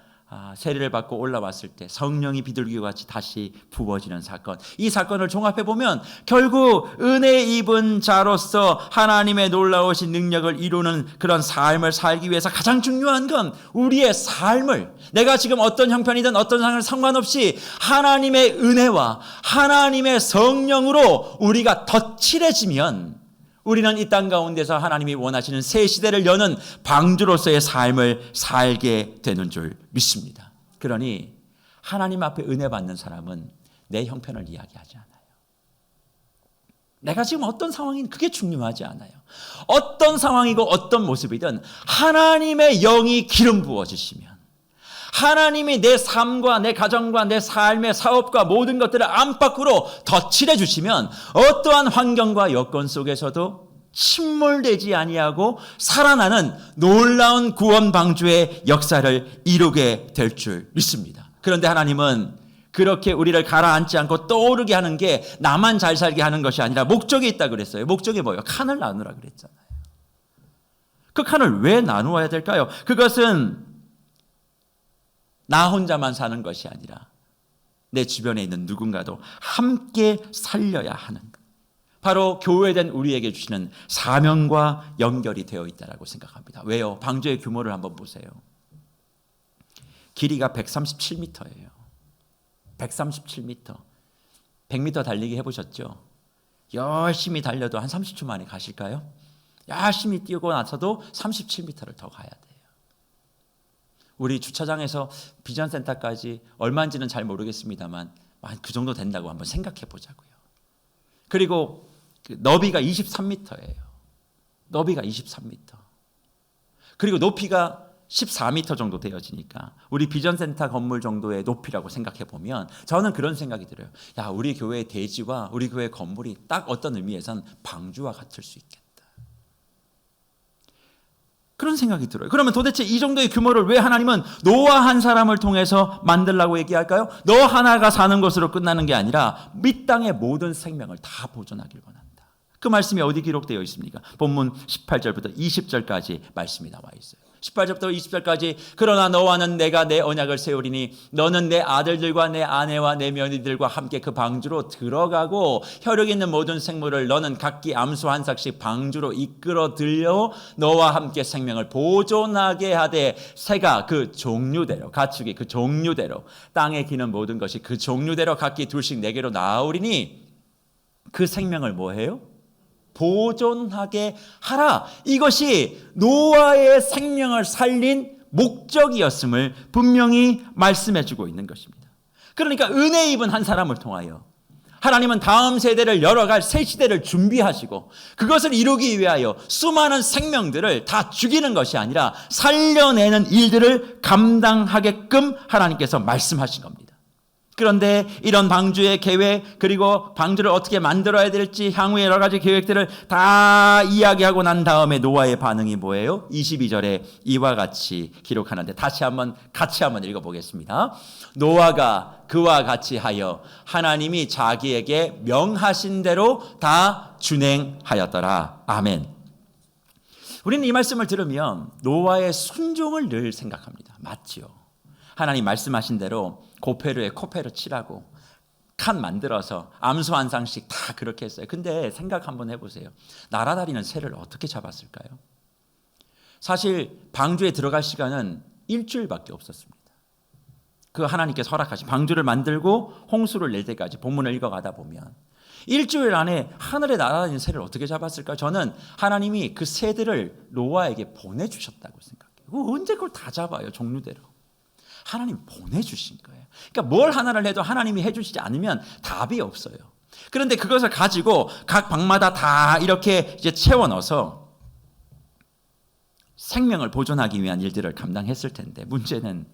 세례를 받고 올라왔을 때 성령이 비둘기와 같이 다시 부어지는 사건, 이 사건을 종합해보면 결국 은혜 입은 자로서 하나님의 놀라우신 능력을 이루는 그런 삶을 살기 위해서 가장 중요한 건 우리의 삶을, 내가 지금 어떤 형편이든 어떤 상황을 상관없이 하나님의 은혜와 하나님의 성령으로 우리가 덧칠해지면 우리는 이 땅 가운데서 하나님이 원하시는 새 시대를 여는 방주로서의 삶을 살게 되는 줄 믿습니다. 그러니 하나님 앞에 은혜 받는 사람은 내 형편을 이야기하지 않아요. 내가 지금 어떤 상황인 그게 중요하지 않아요. 어떤 상황이고 어떤 모습이든 하나님의 영이 기름 부어주시면, 하나님이 내 삶과 내 가정과 내 삶의 사업과 모든 것들을 안팎으로 덧칠해 주시면 어떠한 환경과 여건 속에서도 침몰되지 아니하고 살아나는 놀라운 구원 방주의 역사를 이루게 될 줄 믿습니다. 그런데 하나님은 그렇게 우리를 가라앉지 않고 떠오르게 하는 게 나만 잘 살게 하는 것이 아니라 목적이 있다 그랬어요. 목적이 뭐예요? 칸을 나누라 그랬잖아요. 그 칸을 왜 나누어야 될까요? 그것은 나 혼자만 사는 것이 아니라 내 주변에 있는 누군가도 함께 살려야 하는, 바로 교회된 우리에게 주시는 사명과 연결이 되어 있다고 생각합니다. 왜요? 방주의 규모를 한번 보세요. 길이가 137m예요. 137m. 100m 달리기 해보셨죠? 열심히 달려도 한 30초 만에 가실까요? 열심히 뛰고 나서도 37m를 더 가야 돼요. 우리 주차장에서 비전센터까지 얼마인지는 잘 모르겠습니다만 그 정도 된다고 한번 생각해 보자고요. 그리고 너비가 23m예요. 너비가 23m. 그리고 높이가 14m 정도 되어지니까 우리 비전센터 건물 정도의 높이라고 생각해 보면 저는 그런 생각이 들어요. 야, 우리 교회의 대지와 우리 교회 건물이 딱 어떤 의미에선 방주와 같을 수 있겠다. 그런 생각이 들어요. 그러면 도대체 이 정도의 규모를 왜 하나님은 노아 한 사람을 통해서 만들라고 얘기할까요? 너 하나가 사는 것으로 끝나는 게 아니라 밑땅의 모든 생명을 다 보존하길 원한다. 그 말씀이 어디 기록되어 있습니까? 본문 18절부터 20절까지 말씀이 나와 있어요. 18절부터 20절까지 그러나 너와는 내가 내 언약을 세우리니 너는 내 아들들과 내 아내와 내 며느리들과 함께 그 방주로 들어가고 혈육 있는 모든 생물을 너는 각기 암수 한 삭씩 방주로 이끌어 들여 너와 함께 생명을 보존하게 하되 새가 그 종류대로, 가축이 그 종류대로, 땅에 기는 모든 것이 그 종류대로 각기 둘씩 내게로 나오리니 그 생명을 뭐해요? 보존하게 하라. 이것이 노아의 생명을 살린 목적이었음을 분명히 말씀해주고 있는 것입니다. 그러니까 은혜 입은 한 사람을 통하여 하나님은 다음 세대를 열어갈 새 시대를 준비하시고 그것을 이루기 위하여 수많은 생명들을 다 죽이는 것이 아니라 살려내는 일들을 감당하게끔 하나님께서 말씀하신 겁니다. 그런데 이런 방주의 계획, 그리고 방주를 어떻게 만들어야 될지 향후의 여러 가지 계획들을 다 이야기하고 난 다음에 노아의 반응이 뭐예요? 22절에 이와 같이 기록하는데 같이 한번 읽어보겠습니다. 노아가 그와 같이 하여 하나님이 자기에게 명하신 대로 다 준행하였더라. 아멘. 우리는 이 말씀을 들으면 노아의 순종을 늘 생각합니다. 맞지요? 하나님 말씀하신 대로 고페르에 코페르 칠하고 칸 만들어서 암수 한 쌍씩 다 그렇게 했어요. 근데 생각 한번 해보세요. 날아다니는 새를 어떻게 잡았을까요? 사실 방주에 들어갈 시간은 일주일밖에 없었습니다. 그 하나님께서 허락하신 방주를 만들고 홍수를 낼 때까지 본문을 읽어가다 보면 일주일 안에 하늘에 날아다니는 새를 어떻게 잡았을까요? 저는 하나님이 그 새들을 노아에게 보내주셨다고 생각해요. 언제 그걸 다 잡아요, 종류대로. 하나님 보내주신 거예요. 그러니까 뭘 하나를 해도 하나님이 해주시지 않으면 답이 없어요. 그런데 그것을 가지고 각 방마다 다 이렇게 이제 채워 넣어서 생명을 보존하기 위한 일들을 감당했을 텐데 문제는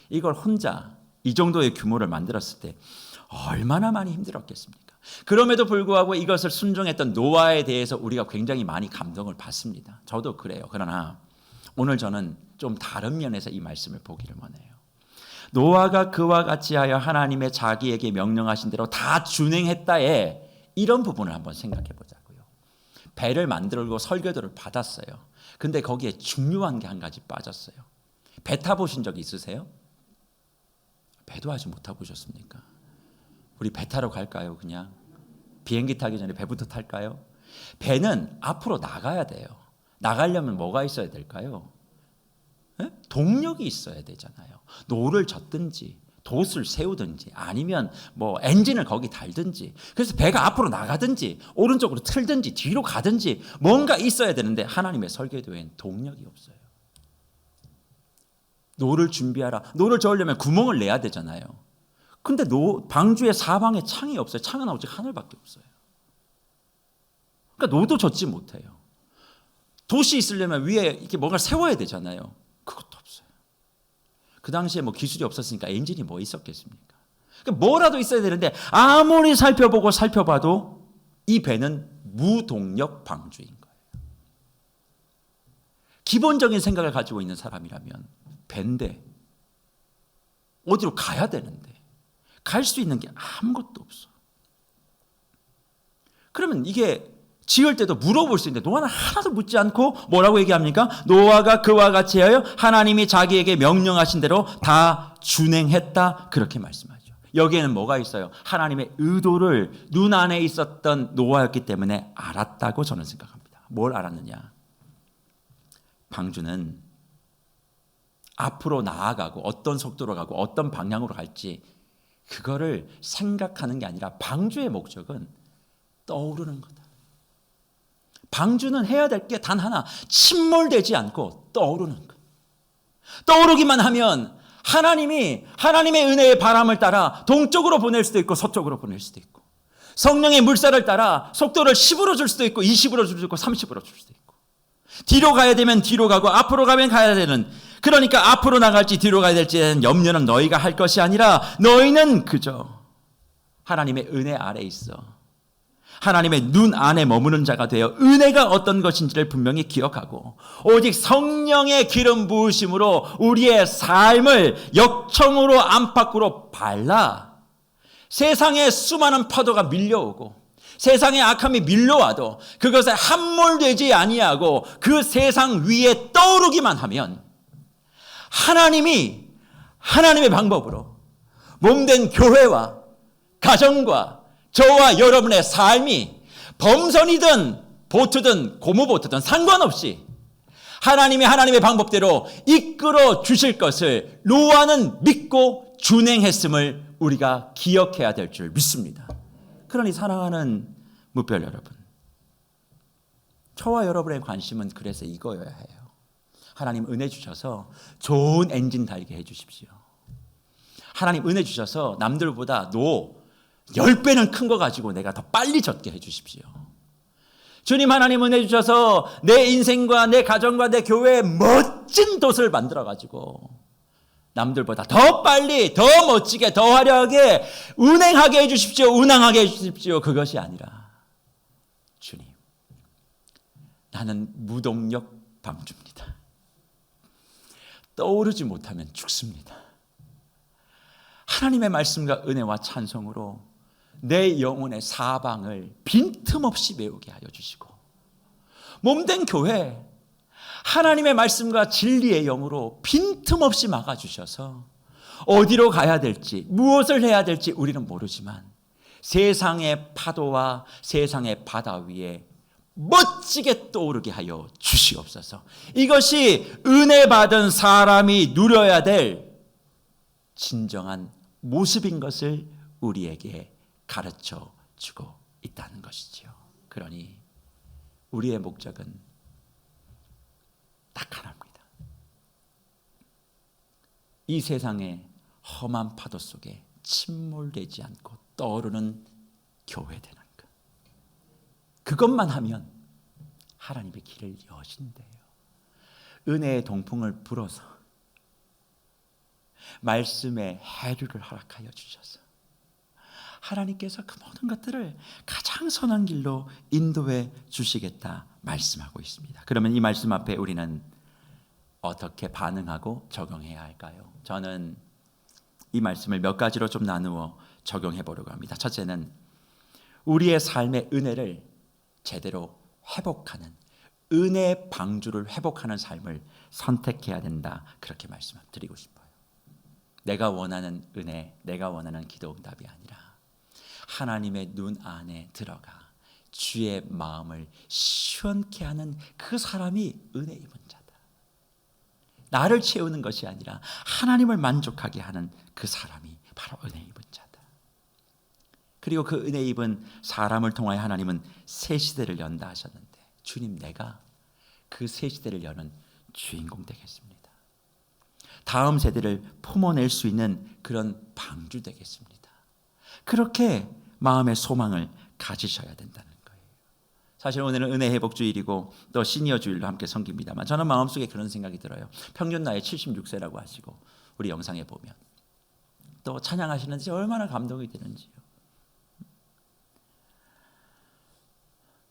이걸 혼자 이 정도의 규모를 만들었을 때 얼마나 많이 힘들었겠습니까? 그럼에도 불구하고 이것을 순종했던 노아에 대해서 우리가 굉장히 많이 감동을 받습니다. 저도 그래요. 그러나 오늘 저는 좀 다른 면에서 이 말씀을 보기를 원해요. 노아가 그와 같이 하여 하나님의 자기에게 명령하신 대로 다 준행했다에 이런 부분을 한번 생각해 보자고요. 배를 만들고 설계도를 받았어요. 근데 거기에 중요한 게 한 가지 빠졌어요. 배 타보신 적 있으세요? 배도 아직 못 타보셨습니까? 우리 배 타러 갈까요? 그냥 비행기 타기 전에 배부터 탈까요? 배는 앞으로 나가야 돼요. 나가려면 뭐가 있어야 될까요? 동력이 있어야 되잖아요. 노를 젓든지 돛을 세우든지 아니면 뭐 엔진을 거기 달든지, 그래서 배가 앞으로 나가든지 오른쪽으로 틀든지 뒤로 가든지 뭔가 있어야 되는데 하나님의 설계도에는 동력이 없어요. 노를 준비하라. 노를 저으려면 구멍을 내야 되잖아요. 근데 방주의 사방에 창이 없어요. 창은 오직 하늘밖에 없어요. 그러니까 노도 젓지 못해요. 돛이 있으려면 위에 이렇게 뭔가 세워야 되잖아요. 그것도 없어요. 그 당시에 뭐 기술이 없었으니까 엔진이 뭐 있었겠습니까? 그러니까 뭐라도 있어야 되는데 아무리 살펴봐도 이 배는 무동력 방주인 거예요. 기본적인 생각을 가지고 있는 사람이라면 배인데 어디로 가야 되는데 갈 수 있는 게 아무것도 없어. 그러면 이게 지을 때도 물어볼 수 있는데 노아는 하나도 묻지 않고 뭐라고 얘기합니까? 노아가 그와 같이 하여 하나님이 자기에게 명령하신 대로 다 준행했다, 그렇게 말씀하죠. 여기에는 뭐가 있어요? 하나님의 의도를 눈 안에 있었던 노아였기 때문에 알았다고 저는 생각합니다. 뭘 알았느냐? 방주는 앞으로 나아가고 어떤 속도로 가고 어떤 방향으로 갈지 그거를 생각하는 게 아니라 방주의 목적은 떠오르는 거다. 방주는 해야 될 게 단 하나, 침몰되지 않고 떠오르는 것. 떠오르기만 하면 하나님의 은혜의 바람을 따라 동쪽으로 보낼 수도 있고 서쪽으로 보낼 수도 있고, 성령의 물살을 따라 속도를 10으로 줄 수도 있고 20으로 줄 수도 있고 30으로 줄 수도 있고, 뒤로 가야 되면 뒤로 가고 앞으로 가면 가야 되는, 그러니까 앞으로 나갈지 뒤로 가야 될지는 염려는 너희가 할 것이 아니라 너희는 그저 하나님의 은혜 아래 있어 하나님의 눈 안에 머무는 자가 되어 은혜가 어떤 것인지를 분명히 기억하고 오직 성령의 기름 부으심으로 우리의 삶을 역청으로 안팎으로 발라 세상의 수많은 파도가 밀려오고 세상의 악함이 밀려와도 그것에 함몰되지 아니하고 그 세상 위에 떠오르기만 하면 하나님의 방법으로 몸된 교회와 가정과 저와 여러분의 삶이 범선이든 보트든 고무보트든 상관없이 하나님의 방법대로 이끌어 주실 것을 노아는 믿고 준행했음을 우리가 기억해야 될 줄 믿습니다. 그러니 사랑하는 무별 여러분, 저와 여러분의 관심은 그래서 이거여야 해요. 하나님 은혜 주셔서 좋은 엔진 달게 해 주십시오. 하나님 은혜 주셔서 남들보다 10배는 큰 거 가지고 내가 더 빨리 젖게 해 주십시오. 주님 하나님 은혜 주셔서 내 인생과 내 가정과 내 교회에 멋진 돛을 만들어 가지고 남들보다 더 빨리, 더 멋지게, 더 화려하게 운행하게 해 주십시오. 운항하게 해 주십시오. 그것이 아니라 주님, 나는 무동력 방주입니다. 떠오르지 못하면 죽습니다. 하나님의 말씀과 은혜와 찬송으로 내 영혼의 사방을 빈틈없이 메우게 하여 주시고 몸된 교회 하나님의 말씀과 진리의 영으로 빈틈없이 막아주셔서 어디로 가야 될지 무엇을 해야 될지 우리는 모르지만 세상의 파도와 세상의 바다 위에 멋지게 떠오르게 하여 주시옵소서. 이것이 은혜 받은 사람이 누려야 될 진정한 모습인 것을 우리에게 가르쳐 주고 있다는 것이지요. 그러니 우리의 목적은 딱 하나입니다. 이 세상의 험한 파도 속에 침몰되지 않고 떠오르는 교회 되는 것. 그것만 하면 하나님의 길을 여신대요. 은혜의 동풍을 불어서 말씀의 해류를 허락하여 주셔서 하나님께서 그 모든 것들을 가장 선한 길로 인도해 주시겠다 말씀하고 있습니다. 그러면 이 말씀 앞에 우리는 어떻게 반응하고 적용해야 할까요? 저는 이 말씀을 몇 가지로 좀 나누어 적용해 보려고 합니다. 첫째는 우리의 삶의 은혜를 제대로 회복하는, 은혜의 방주를 회복하는 삶을 선택해야 된다, 그렇게 말씀드리고 싶어요. 내가 원하는 은혜, 내가 원하는 기도 응답이 아니라 하나님의 눈 안에 들어가 주의 마음을 시원케 하는 그 사람이 은혜 입은 자다. 나를 채우는 것이 아니라 하나님을 만족하게 하는 그 사람이 바로 은혜 입은 자다. 그리고 그 은혜 입은 사람을 통하여 하나님은 새 시대를 연다 하셨는데, 주님, 내가 그 새 시대를 여는 주인공 되겠습니다. 다음 세대를 품어낼 수 있는 그런 방주 되겠습니다. 그렇게 마음의 소망을 가지셔야 된다는 거예요. 사실 오늘은 은혜 회복 주일이고 또 시니어 주일로 함께 섬깁니다만 저는 마음속에 그런 생각이 들어요. 평균 나이 76세라고 하시고 우리 영상에 보면 또 찬양하시는지 얼마나 감동이 되는지요.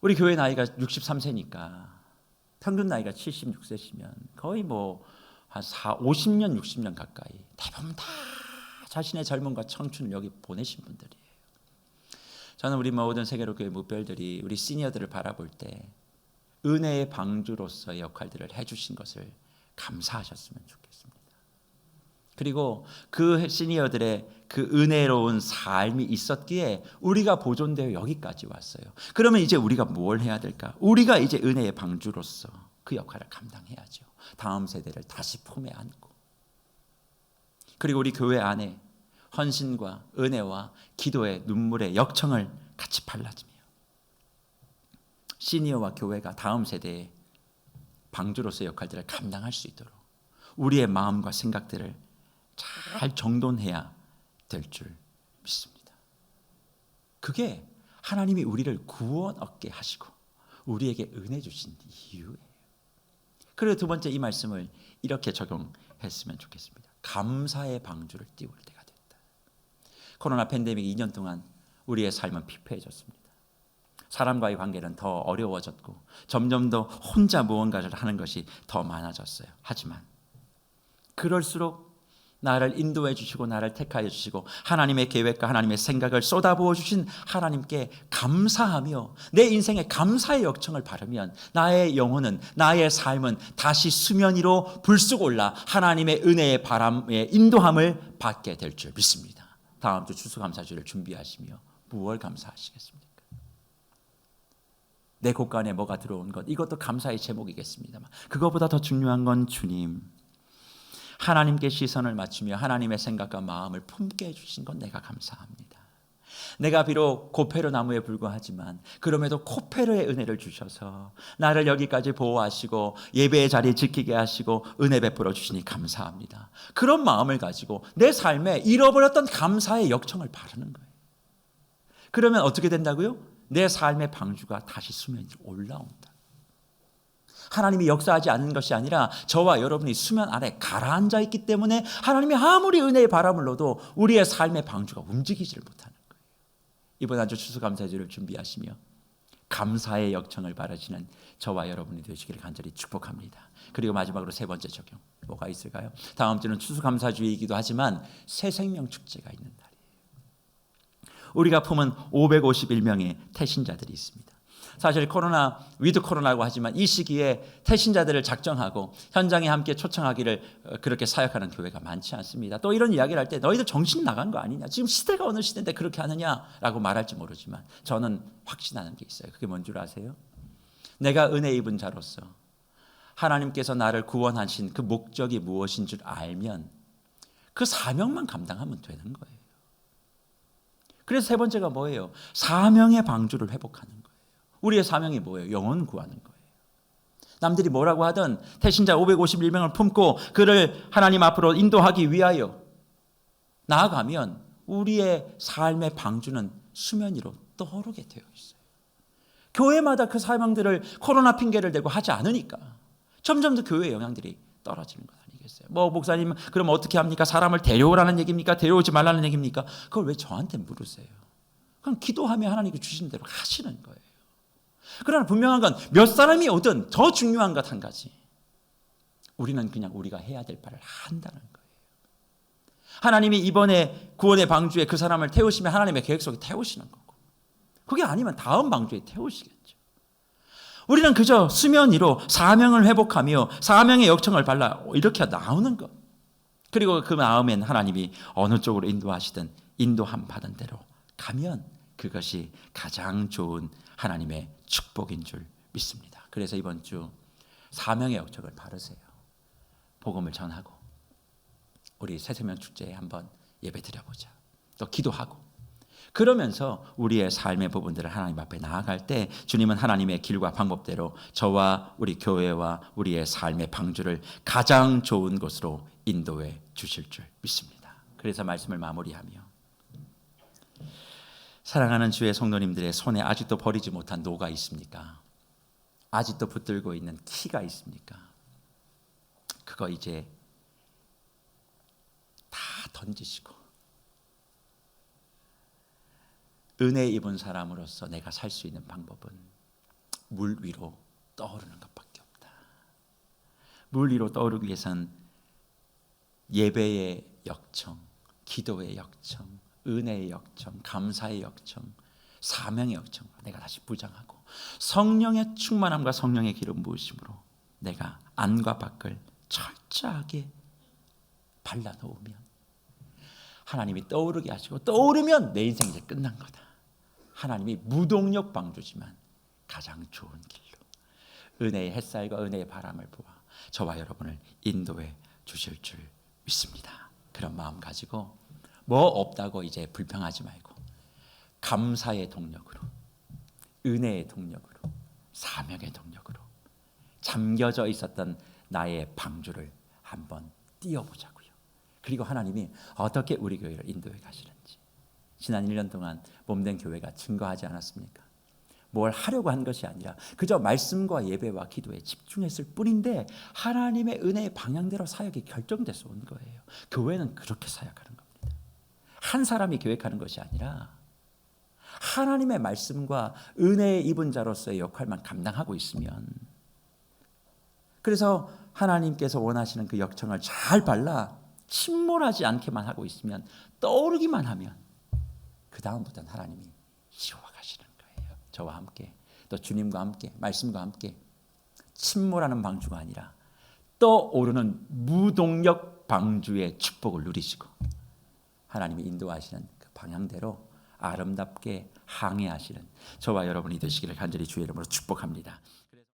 우리 교회 나이가 63세니까 평균 나이가 76세시면 거의 한 50년, 60년 가까이 대부분 다 자신의 젊음과 청춘을 여기 보내신 분들이에요. 저는 우리 모든 세계로교회 무별들이 우리 시니어들을 바라볼 때 은혜의 방주로서의 역할들을 해주신 것을 감사하셨으면 좋겠습니다. 그리고 그 시니어들의 그 은혜로운 삶이 있었기에 우리가 보존되어 여기까지 왔어요. 그러면 이제 우리가 뭘 해야 될까? 우리가 이제 은혜의 방주로서 그 역할을 감당해야죠. 다음 세대를 다시 품에 안고, 그리고 우리 교회 안에 헌신과 은혜와 기도의 눈물의 역청을 같이 발라주며 시니어와 교회가 다음 세대의 방주로서의 역할들을 감당할 수 있도록 우리의 마음과 생각들을 잘 정돈해야 될 줄 믿습니다. 그게 하나님이 우리를 구원 얻게 하시고 우리에게 은혜 주신 이유예요. 그리고 두 번째, 이 말씀을 이렇게 적용했으면 좋겠습니다. 감사의 방주를 띄울 때가 됐다. 코로나 팬데믹 2년 동안 우리의 삶은 피폐해졌습니다. 사람과의 관계는 더 어려워졌고 점점 더 혼자 무언가를 하는 것이 더 많아졌어요. 하지만 그럴수록 나를 인도해 주시고 나를 택하여 주시고 하나님의 계획과 하나님의 생각을 쏟아부어 주신 하나님께 감사하며 내 인생에 감사의 역청을 바르면 나의 영혼은, 나의 삶은 다시 수면 위로 불쑥 올라 하나님의 은혜의 바람의 인도함을 받게 될 줄 믿습니다. 다음 주 추수감사주를 준비하시며 무엇을 감사하시겠습니까? 내 곳간에 뭐가 들어온 것, 이것도 감사의 제목이겠습니다만 그것보다 더 중요한 건 주님, 하나님께 시선을 맞추며 하나님의 생각과 마음을 품게 해주신 건 내가 감사합니다. 내가 비록 고페르 나무에 불과하지만 그럼에도 코페르의 은혜를 주셔서 나를 여기까지 보호하시고 예배의 자리에 지키게 하시고 은혜 베풀어 주시니 감사합니다. 그런 마음을 가지고 내 삶에 잃어버렸던 감사의 역청을 바르는 거예요. 그러면 어떻게 된다고요? 내 삶의 방주가 다시 수면 위로 올라온다. 하나님이 역사하지 않는 것이 아니라 저와 여러분이 수면 아래 가라앉아 있기 때문에 하나님이 아무리 은혜의 바람을 넣어도 우리의 삶의 방주가 움직이지를 못하는 거예요. 이번 한 주 추수감사주를 준비하시며 감사의 역청을 바라시는 저와 여러분이 되시기를 간절히 축복합니다. 그리고 마지막으로 세 번째 적용, 뭐가 있을까요? 다음 주는 추수감사주이기도 하지만 새생명 축제가 있는 날이에요. 우리가 품은 551명의 태신자들이 있습니다. 사실 위드 코로나라고 하지만 이 시기에 태신자들을 작정하고 현장에 함께 초청하기를 그렇게 사역하는 교회가 많지 않습니다. 또 이런 이야기를 할 때 너희들 정신 나간 거 아니냐, 지금 시대가 어느 시대인데 그렇게 하느냐라고 말할지 모르지만 저는 확신하는 게 있어요. 그게 뭔 줄 아세요? 내가 은혜 입은 자로서 하나님께서 나를 구원하신 그 목적이 무엇인 줄 알면 그 사명만 감당하면 되는 거예요. 그래서 세 번째가 뭐예요? 사명의 방주를 회복하는 거예요. 우리의 사명이 뭐예요? 영혼 구하는 거예요. 남들이 뭐라고 하든 태신자 551명을 품고 그를 하나님 앞으로 인도하기 위하여 나아가면 우리의 삶의 방주는 수면 위로 떠오르게 되어 있어요. 교회마다 그 사명들을 코로나 핑계를 대고 하지 않으니까 점점 더 교회의 영향들이 떨어지는 것 아니겠어요? 목사님 그럼 어떻게 합니까? 사람을 데려오라는 얘기입니까? 데려오지 말라는 얘기입니까? 그걸 왜 저한테 물으세요? 그럼 기도하며 하나님께 주신 대로 하시는 거예요. 그러나 분명한 건 몇 사람이 오든 더 중요한 것 한 가지, 우리는 그냥 우리가 해야 될 바를 한다는 거예요. 하나님이 이번에 구원의 방주에 그 사람을 태우시면 하나님의 계획 속에 태우시는 거고, 그게 아니면 다음 방주에 태우시겠죠. 우리는 그저 수면 위로 사명을 회복하며 사명의 역청을 발라 이렇게 나오는 것, 그리고 그 마음엔 하나님이 어느 쪽으로 인도하시든 인도함 받은 대로 가면 그것이 가장 좋은 하나님의 축복인 줄 믿습니다. 그래서 이번 주 사명의 역청을 바르세요. 복음을 전하고 우리 새생명 축제에 한번 예배 드려보자. 또 기도하고 그러면서 우리의 삶의 부분들을 하나님 앞에 나아갈 때 주님은 하나님의 길과 방법대로 저와 우리 교회와 우리의 삶의 방주를 가장 좋은 곳으로 인도해 주실 줄 믿습니다. 그래서 말씀을 마무리하며, 사랑하는 주의 성도님들의 손에 아직도 버리지 못한 노가 있습니까? 아직도 붙들고 있는 키가 있습니까? 그거 이제 던지시고 은혜 입은 사람으로서 내가 살 수 있는 방법은 물 위로 떠오르는 것밖에 없다. 물 위로 떠오르기 위해서는 예배의 역청, 기도의 역청, 은혜의 역청, 감사의 역청, 사명의 역청, 내가 다시 부정하고 성령의 충만함과 성령의 기름 부으심으로 내가 안과 밖을 철저하게 발라놓으면 하나님이 떠오르게 하시고, 떠오르면 내 인생이 이제 끝난 거다. 하나님이 무동력 방주지만 가장 좋은 길로 은혜의 햇살과 은혜의 바람을 부어 저와 여러분을 인도해 주실 줄 믿습니다. 그런 마음 가지고 뭐 없다고 이제 불평하지 말고 감사의 동력으로, 은혜의 동력으로, 사명의 동력으로 잠겨져 있었던 나의 방주를 한번 띄워보자고요. 그리고 하나님이 어떻게 우리 교회를 인도해 가시는지. 지난 1년 동안 몸된 교회가 증거하지 않았습니까? 뭘 하려고 한 것이 아니라 그저 말씀과 예배와 기도에 집중했을 뿐인데 하나님의 은혜의 방향대로 사역이 결정돼서 온 거예요. 교회는 그렇게 사역하는 겁니다. 한 사람이 계획하는 것이 아니라 하나님의 말씀과 은혜의 입은 자로서의 역할만 감당하고 있으면, 그래서 하나님께서 원하시는 그 역청을 잘 발라 침몰하지 않게만 하고 있으면, 떠오르기만 하면 그 다음부터는 하나님이 이루어가시는 거예요. 저와 함께, 또 주님과 함께, 말씀과 함께 침몰하는 방주가 아니라 떠오르는 무동력 방주의 축복을 누리시고 하나님이 인도하시는 그 방향대로 아름답게 항해하시는 저와 여러분이 되시기를 간절히 주의 이름으로 축복합니다.